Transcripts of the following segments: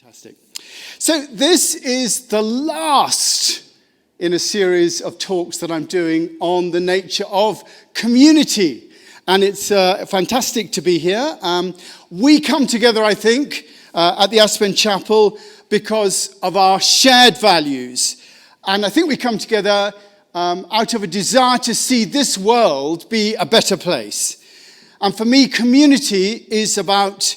Fantastic. So this is the last in a series of talks that I'm doing on the nature of community. And it's fantastic to be here. We come together, I think, at the Aspen Chapel because of our shared values. And I think we come together out of a desire to see this world be a better place. And for me, community is about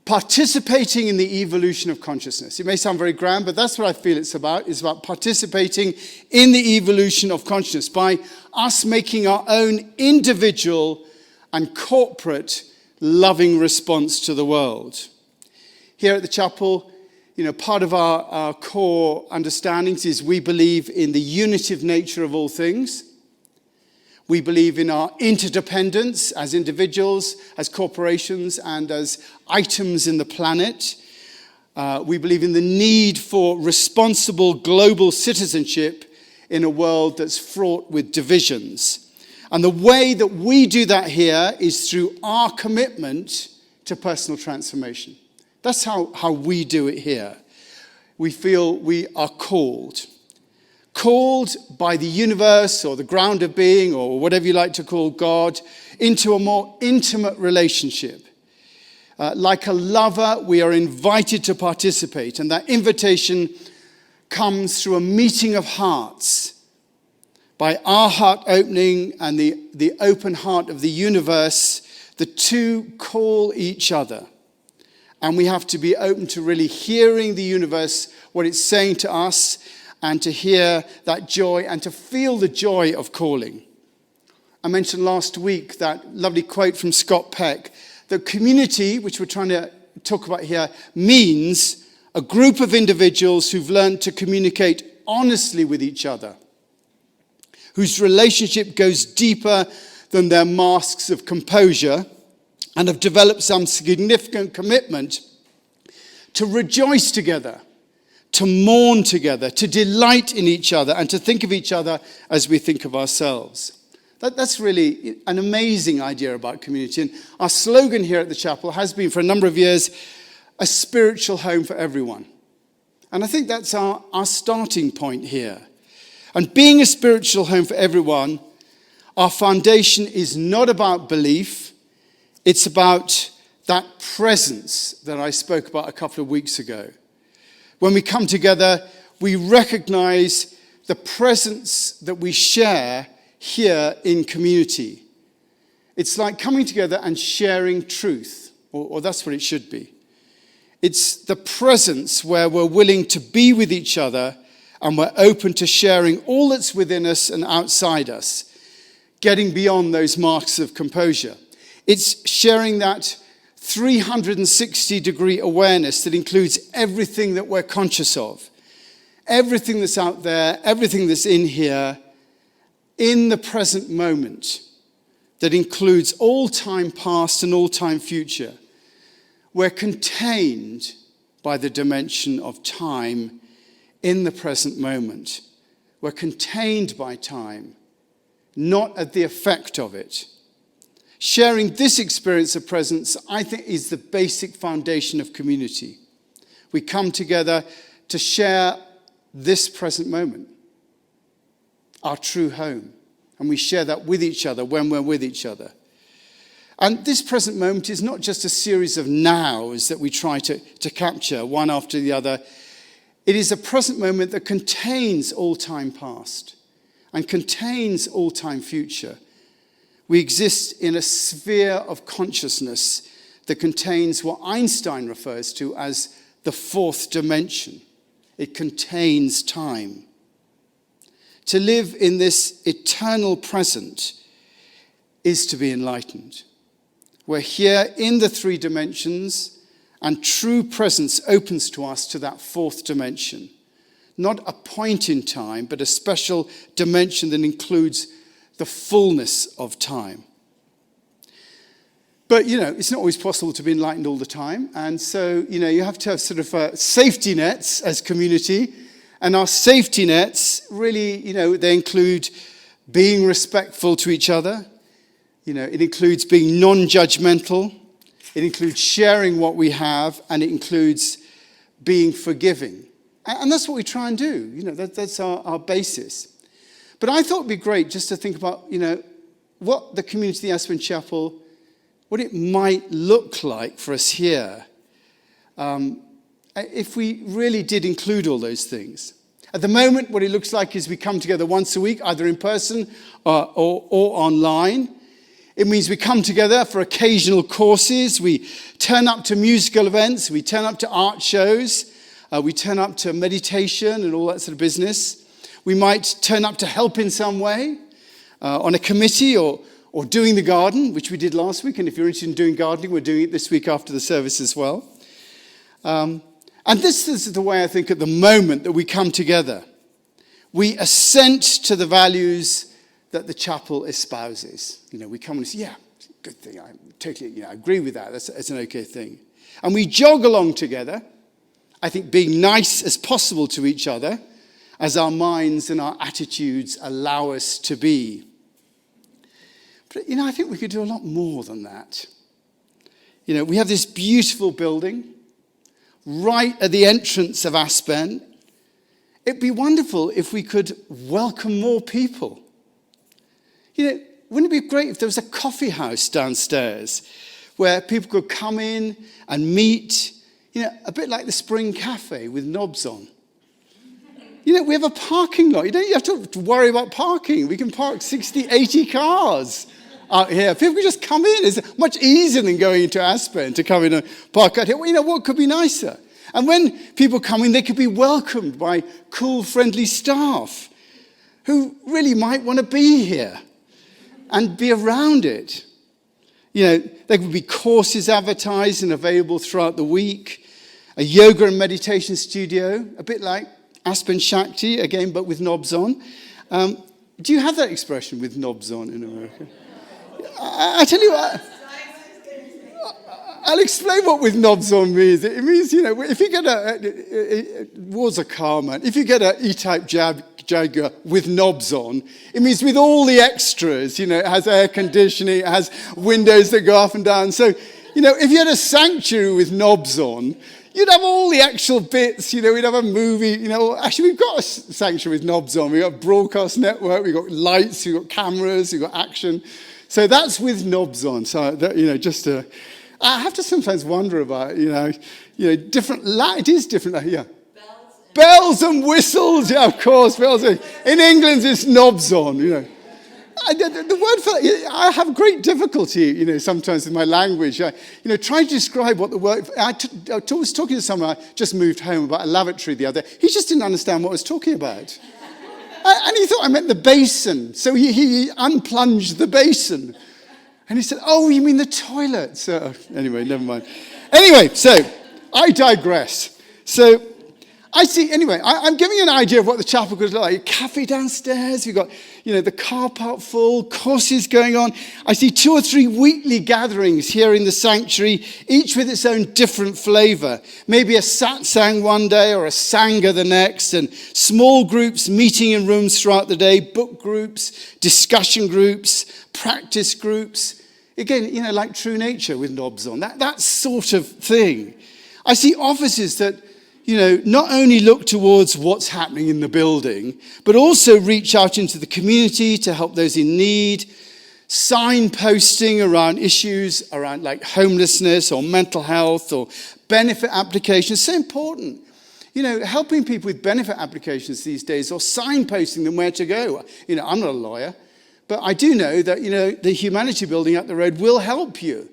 participating in the evolution of consciousness. It may sound very grand, but that's what I feel it's about. It's about participating in the evolution of consciousness by us making our own individual and corporate loving response to the world. Here at the chapel, part of our core understandings is we believe in the unitive nature of all things. We believe in our interdependence as individuals, as corporations, and as items in the planet. We believe in the need for responsible global citizenship in a world that's fraught with divisions. And the way that we do that here is through our commitment to personal transformation. That's how we do it here. We feel we are called by the universe or the ground of being or whatever you like to call God into a more intimate relationship. Like a lover, we are invited to participate, and that invitation comes through a meeting of hearts. By our heart opening and the open heart of the universe, the two call each other. And we have to be open to really hearing the universe, what it's saying to us, and to hear that joy and to feel the joy of calling. I mentioned last week that lovely quote from Scott Peck, that community, which we're trying to talk about here, means a group of individuals who've learned to communicate honestly with each other, whose relationship goes deeper than their masks of composure, and have developed some significant commitment to rejoice together, to mourn together, to delight in each other, and to think of each other as we think of ourselves. That's really an amazing idea about community. And our slogan here at the chapel has been for a number of years, a spiritual home for everyone. And I think that's our starting point here. And being a spiritual home for everyone, our foundation is not about belief, it's about that presence that I spoke about a couple of weeks ago. When we come together, we recognize the presence that we share here in community. It's like coming together and sharing truth, or that's what it should be. It's the presence where we're willing to be with each other and we're open to sharing all that's within us and outside us, getting beyond those marks of composure. It's sharing that 360-degree awareness that includes everything that we're conscious of, everything that's out there, everything that's in here, in the present moment, that includes all time past and all time future. We're contained by the dimension of time in the present moment. We're contained by time, not at the effect of it. Sharing this experience of presence, I think, is the basic foundation of community. We come together to share this present moment, our true home. And we share that with each other when we're with each other. And this present moment is not just a series of nows that we try to capture one after the other. It is a present moment that contains all time past and contains all time future. We exist in a sphere of consciousness that contains what Einstein refers to as the fourth dimension. It contains time. To live in this eternal present is to be enlightened. We're here in the three dimensions, and true presence opens to us to that fourth dimension. Not a point in time, but a special dimension that includes the fullness of time. But, it's not always possible to be enlightened all the time. And so, you have to have sort of safety nets as community. And our safety nets really, they include being respectful to each other. It includes being non-judgmental. It includes sharing what we have. And it includes being forgiving. And that's what we try and do. That's our basis. But I thought it'd be great just to think about, what the community of Aspen Chapel, what it might look like for us here if we really did include all those things. At the moment, what it looks like is we come together once a week, either in person or online. It means we come together for occasional courses. We turn up to musical events. We turn up to art shows. We turn up to meditation and all that sort of business. We might turn up to help in some way on a committee or doing the garden, which we did last week. And if you're interested in doing gardening, we're doing it this week after the service as well. And this is the way I think at the moment that we come together. We assent to the values that the chapel espouses. We come and say, yeah, it's a good thing. I totally agree with that. That's an okay thing. And we jog along together, I think being nice as possible to each other as our minds and our attitudes allow us to be. But, I think we could do a lot more than that. We have this beautiful building right at the entrance of Aspen. It'd be wonderful if we could welcome more people. Wouldn't it be great if there was a coffee house downstairs where people could come in and meet, a bit like the Spring Cafe with knobs on. We have a parking lot. You don't have to worry about parking. We can park 60, 80 cars out here. People can just come in. It's much easier than going into Aspen to come in and park out here. What could be nicer? And when people come in, they could be welcomed by cool, friendly staff who really might want to be here and be around it. There could be courses advertised and available throughout the week, a yoga and meditation studio, a bit like Aspen Shakti, again, but with knobs on. Do you have that expression, with knobs on, in America? I tell you what, I'll explain what with knobs on means. It means, if you get war's a car, man. If you get an E-Type Jaguar with knobs on, it means with all the extras, it has air conditioning, it has windows that go up and down. So, if you had a sanctuary with knobs on, you'd have all the actual bits, we'd have a movie, actually we've got a sanctuary with knobs on. We've got a broadcast network, we've got lights, we've got cameras, we've got action. So that's with knobs on. So, I have to sometimes wonder about, different, it is different, yeah. Bells and whistles, yeah, of course. In England, it's knobs on, The word for I have great difficulty, sometimes in my language. Trying to describe what the word. I was talking to someone. I just moved home about a lavatory the other day. He just didn't understand what I was talking about, and he thought I meant the basin. So he unplunged the basin, and he said, "Oh, you mean the toilet?" So anyway, never mind. Anyway, so I digress. So. I see, anyway, I'm giving you an idea of what the chapel could look like. A cafe downstairs, we've got, the car park full, courses going on. I see 2 or 3 weekly gatherings here in the sanctuary, each with its own different flavor. Maybe a satsang one day or a sangha the next, and small groups meeting in rooms throughout the day, book groups, discussion groups, practice groups. Again, like True Nature with knobs on, that sort of thing. I see offices that not only look towards what's happening in the building, but also reach out into the community to help those in need, signposting around issues around like homelessness or mental health or benefit applications. So important. Helping people with benefit applications these days or signposting them where to go. I'm not a lawyer, but I do know that, the Humanity Building up the road will help you.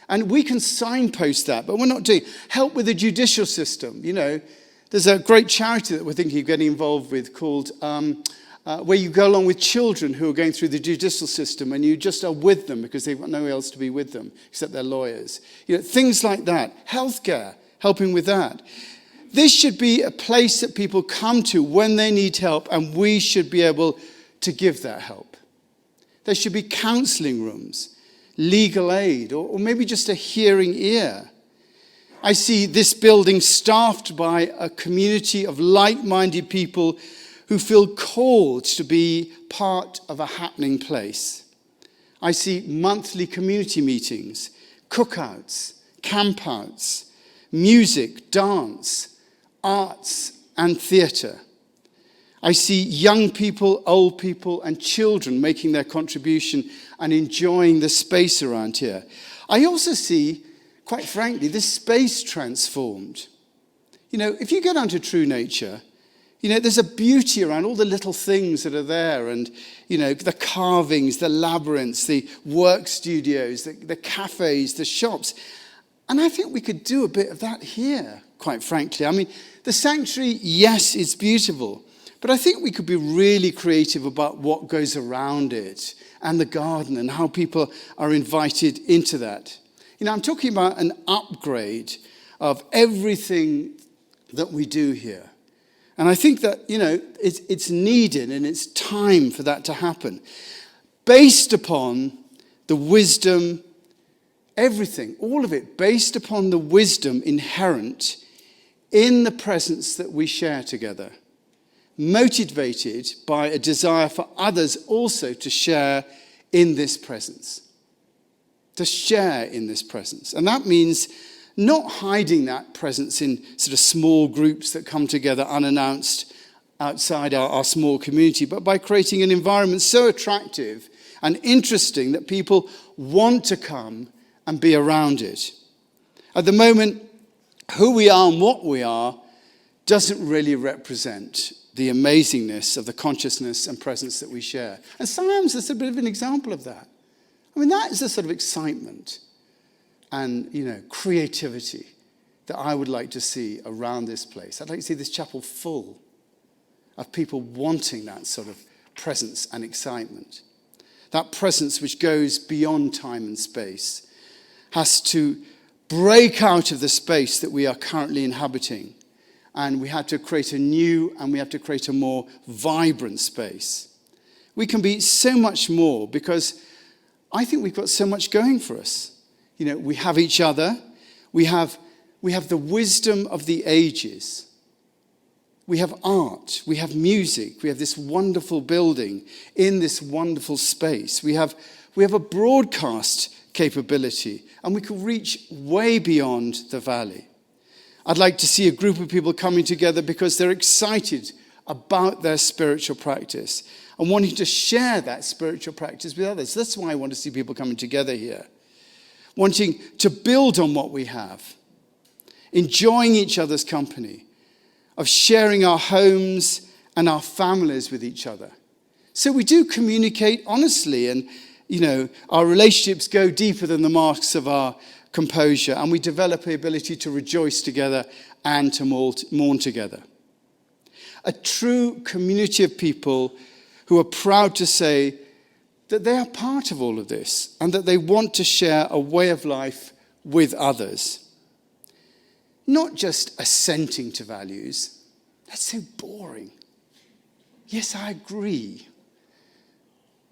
And we can signpost that, but we're not doing help with the judicial system. There's a great charity that we're thinking of getting involved with called where you go along with children who are going through the judicial system and you just are with them because they've got nowhere else to be with them except their lawyers. Things like that. Healthcare, helping with that. This should be a place that people come to when they need help, and we should be able to give that help. There should be counseling rooms, legal aid, or maybe just a hearing ear. I see this building staffed by a community of like-minded people who feel called to be part of a happening place. I see monthly community meetings, cookouts, campouts, music, dance, arts and theatre. I see young people, old people, and children making their contribution and enjoying the space around here. I also see, quite frankly, this space transformed. You know, if you go down to true nature, you know, there's a beauty around all the little things that are there, and, you know, the carvings, the labyrinths, the work studios, the cafes, the shops. And I think we could do a bit of that here, quite frankly. I mean, the sanctuary, yes, it's beautiful, but I think we could be really creative about what goes around it and the garden and how people are invited into that. You know, I'm talking about an upgrade of everything that we do here. And I think that, you know, it's needed and it's time for that to happen. Based upon the wisdom, everything, all of it, based upon the wisdom inherent in the presence that we share together. Motivated by a desire for others also to share in this presence. To share in this presence. And that means not hiding that presence in sort of small groups that come together unannounced outside our small community, but by creating an environment so attractive and interesting that people want to come and be around it. At the moment, who we are and what we are doesn't really represent the amazingness of the consciousness and presence that we share. And sometimes it's a bit of an example of that. I mean, that is the sort of excitement and, you know, creativity that I would like to see around this place. I'd like to see this chapel full of people wanting that sort of presence and excitement. That presence which goes beyond time and space has to break out of the space that we are currently inhabiting. And we have to create a new and we have to create a more vibrant space. We can be so much more because I think we've got so much going for us. You know, we have each other. We have the wisdom of the ages. We have art. We have music. We have this wonderful building in this wonderful space. We have a broadcast capability, and we can reach way beyond the valley. I'd like to see a group of people coming together because they're excited about their spiritual practice and wanting to share that spiritual practice with others. That's why I want to see people coming together here. Wanting to build on what we have. Enjoying each other's company. Of sharing our homes and our families with each other. So we do communicate honestly, and, you know, our relationships go deeper than the masks of our composure, and we develop the ability to rejoice together and to mourn together. A true community of people who are proud to say that they are part of all of this and that they want to share a way of life with others. Not just assenting to values. That's so boring. Yes, I agree.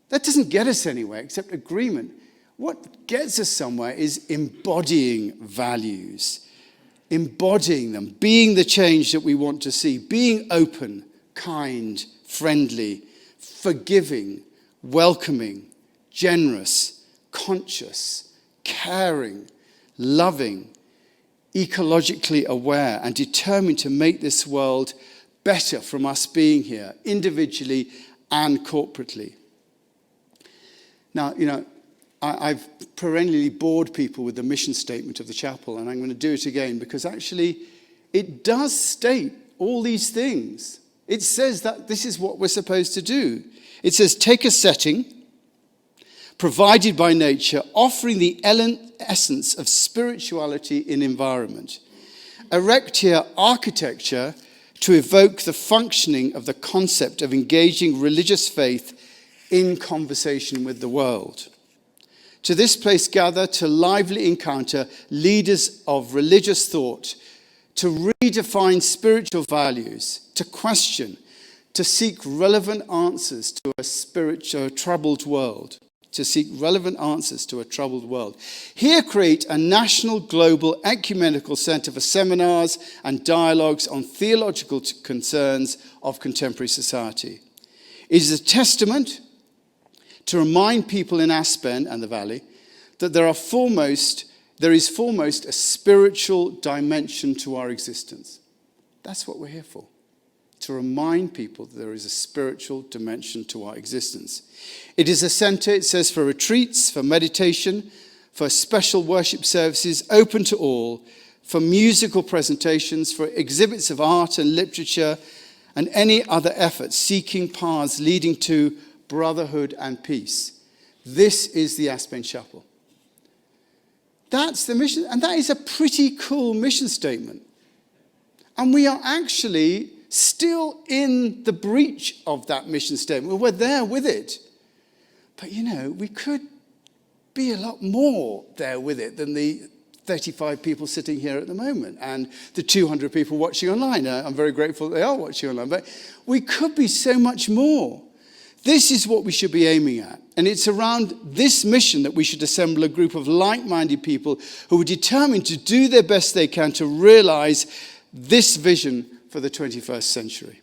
That doesn't get us anywhere except agreement. What gets us somewhere is embodying values, embodying them, being the change that we want to see, being open, kind, friendly, forgiving, welcoming, generous, conscious, caring, loving, ecologically aware, and determined to make this world better from us being here, individually and corporately. Now, you know, I've perennially bored people with the mission statement of the chapel, and I'm going to do it again because actually it does state all these things. It says that this is what we're supposed to do. It says, take a setting provided by nature, offering the essence of spirituality in environment. Erect here architecture to evoke the functioning of the concept of engaging religious faith in conversation with the world. To this place gather to lively encounter leaders of religious thought, to redefine spiritual values, to question, to seek relevant answers to a troubled world. To seek relevant answers to a troubled world. Here create a national, global, ecumenical centre for seminars and dialogues on theological concerns of contemporary society. It is a testament to remind people in Aspen and the Valley that there is foremost a spiritual dimension to our existence. That's what we're here for. To remind people that there is a spiritual dimension to our existence. It is a center, it says, for retreats, for meditation, for special worship services open to all, for musical presentations, for exhibits of art and literature, and any other efforts seeking paths leading to brotherhood and peace. This is the Aspen Chapel. That's the mission, and that is a pretty cool mission statement. And we are actually still in the breach of that mission statement. We're there with it. But we could be a lot more there with it than the 35 people sitting here at the moment and the 200 people watching online. I'm very grateful that they are watching online, but we could be so much more. This is what we should be aiming at. And it's around this mission that we should assemble a group of like-minded people who are determined to do their best they can to realize this vision for the 21st century.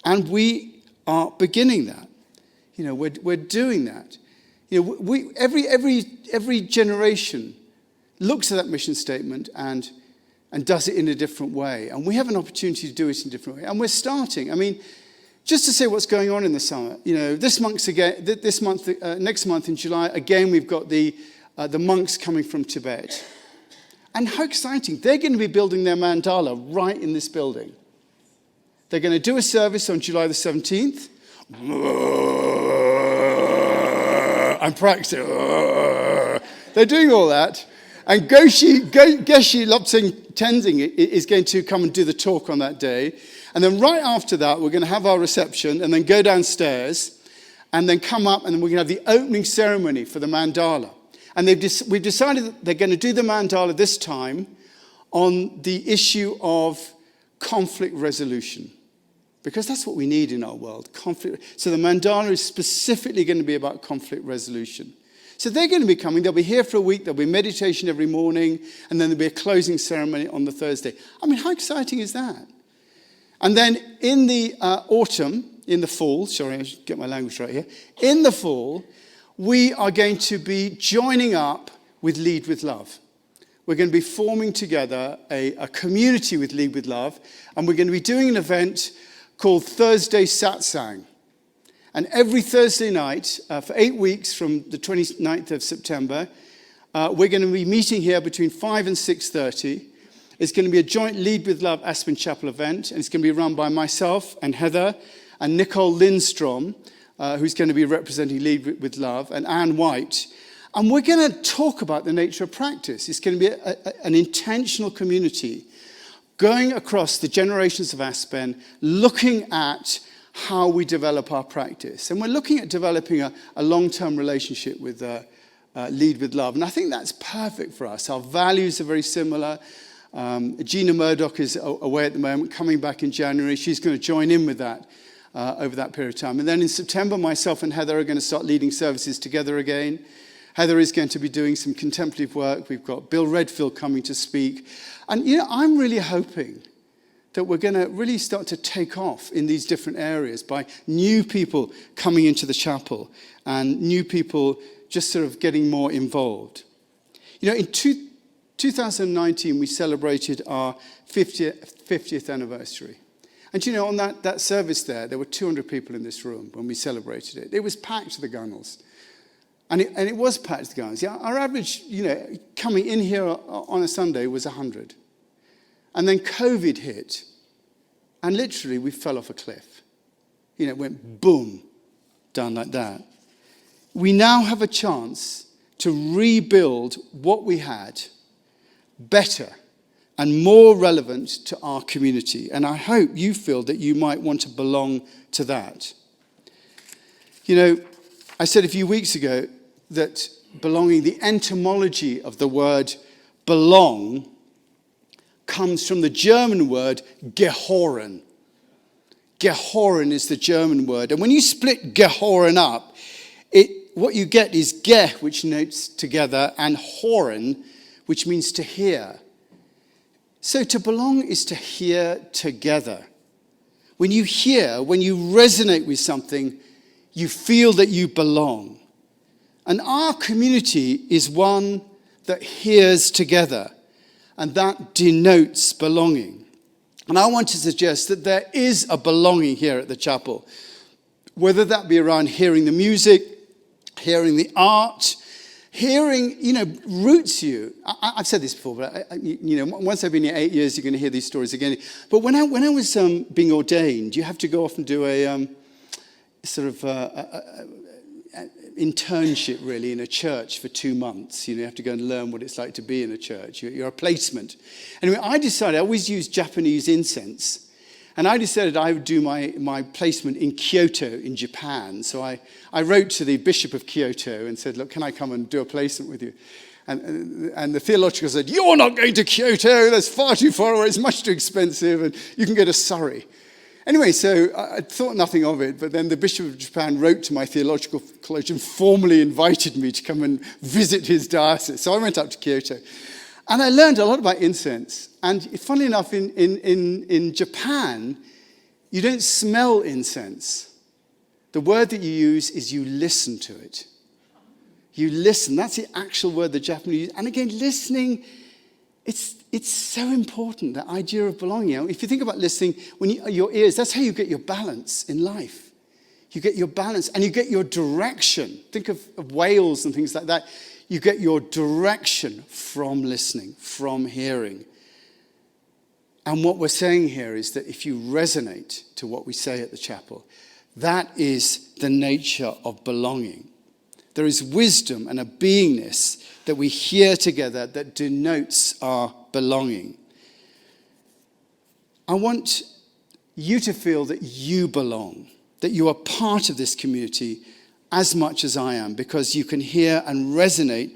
And we are beginning that. We're doing that. Every generation looks at that mission statement and does it in a different way. And we have an opportunity to do it in a different way. And we're starting. Just to say what's going on in the summer, next month in July, again, we've got the monks coming from Tibet. And how exciting. They're going to be building their mandala right in this building. They're going to do a service on July the 17th. I'm practicing. They're doing all that. And Geshe Lobsang Tenzing is going to come and do the talk on that day. And then right after that, we're going to have our reception and then go downstairs and then come up and then we're going to have the opening ceremony for the mandala. And we've decided that they're going to do the mandala this time on the issue of conflict resolution. Because that's what we need in our world, conflict. So the mandala is specifically going to be about conflict resolution. So they're going to be coming. They'll be here for a week. There'll be meditation every morning. And then there'll be a closing ceremony on the Thursday. How exciting is that? And then in the fall, sorry, I should get my language right here. In the fall, we are going to be joining up with Lead with Love. We're going to be forming together a community with Lead with Love. And we're going to be doing an event called Thursday Satsang. And every Thursday night, for 8 weeks from the 29th of September, we're going to be meeting here between 5 and 6:30. It's going to be a joint Lead with Love Aspen Chapel event. And it's going to be run by myself and Heather and Nicole Lindstrom, who's going to be representing Lead with Love, and Anne White. And we're going to talk about the nature of practice. It's going to be an intentional community going across the generations of Aspen, looking at how we develop our practice. And we're looking at developing a long-term relationship with Lead with Love. And I think that's perfect for us. Our values are very similar. Gina Murdoch is away at the moment, coming back in January. She's going to join in with that over that period of time. And then in September, myself and Heather are going to start leading services together again. Heather is going to be doing some contemplative work. We've got Bill Redfield coming to speak. And, I'm really hoping that we're going to really start to take off in these different areas by new people coming into the chapel and new people just sort of getting more involved. In 2019, we celebrated our 50th anniversary. And on that service there were 200 people in this room when we celebrated it. It was packed to the gunnels. And it was packed to the gunnels. Yeah, our average, coming in here on a Sunday was 100. And then COVID hit. And literally, we fell off a cliff. It went boom, down like that. We now have a chance to rebuild what we had better and more relevant to our community. And I hope you feel that you might want to belong to that. I said a few weeks ago that belonging, the etymology of the word belong, comes from the German word gehören. Gehören is the German word. And when you split gehören up, what you get is ge, which notes together, and horen, which means to hear. So to belong is to hear together. When you hear, when you resonate with something, you feel that you belong. And our community is one that hears together. And that denotes belonging. And I want to suggest that there is a belonging here at the chapel, whether that be around hearing the music, hearing the art, hearing, roots you. I've said this before, but, once I've been here 8 years, you're going to hear these stories again. But when I was being ordained, you have to go off and do a internship, really, in a church for 2 months. You have to go and learn what it's like to be in a church. You're a placement. Anyway, I decided I always use Japanese incense. And I decided I would do my placement in Kyoto in Japan. So I wrote to the Bishop of Kyoto and said, look, can I come and do a placement with you? And the theological said, you're not going to Kyoto. That's far too far away. It's much too expensive. And you can go to Surrey. Anyway, so I thought nothing of it. But then the Bishop of Japan wrote to my theological college and formally invited me to come and visit his diocese. So I went up to Kyoto. And I learned a lot about incense. And funnily enough, in Japan, you don't smell incense. The word that you use is you listen to it. You listen. That's the actual word the Japanese use. And again, listening, it's so important, that idea of belonging. If you think about listening, your ears, that's how you get your balance in life. You get your balance and you get your direction. Think of whales and things like that. You get your direction from listening, from hearing. And what we're saying here is that if you resonate to what we say at the chapel, that is the nature of belonging. There is wisdom and a beingness that we hear together that denotes our belonging. I want you to feel that you belong, that you are part of this community as much as I am, because you can hear and resonate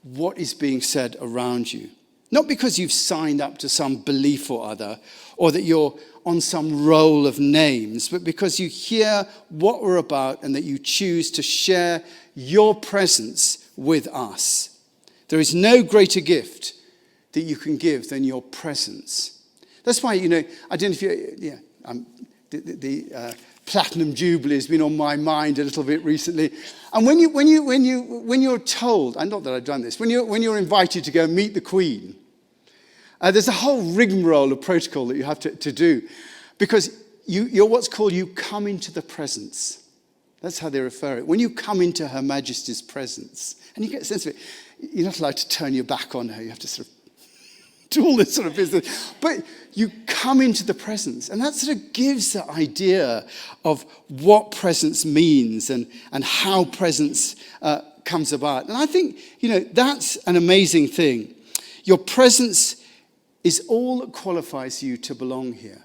what is being said around you. Not because you've signed up to some belief or other, or that you're on some roll of names, but because you hear what we're about and that you choose to share your presence with us. There is no greater gift that you can give than your presence. That's why, I don't know if you, the Platinum Jubilee has been on my mind a little bit recently. And when you're told, and not that I've done this, when you're invited to go and meet the Queen, there's a whole rigmarole of protocol that you have to do, because you're what's called, you come into the presence. That's how they refer it. When you come into Her Majesty's presence, and you get a sense of it, you're not allowed to turn your back on her. You have to sort of do all this sort of business. But you come into the presence, and that sort of gives the idea of what presence means and how presence comes about. And I think, that's an amazing thing. Your presence is all that qualifies you to belong here.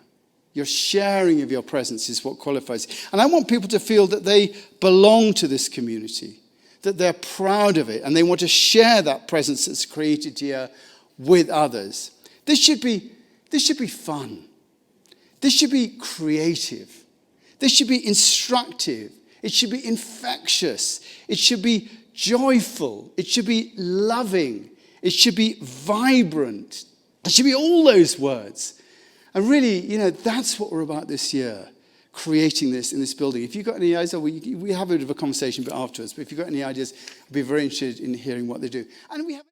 Your sharing of your presence is what qualifies. And I want people to feel that they belong to this community, that they're proud of it, and they want to share that presence that's created here with others. This should be fun. This should be creative. This should be instructive. It should be infectious. It should be joyful. It should be loving. It should be vibrant. It should be all those words. And really, that's what we're about this year, creating this in this building. If you've got any ideas, we have a bit of a conversation afterwards, but if you've got any ideas, I'd be very interested in hearing what they do. And we have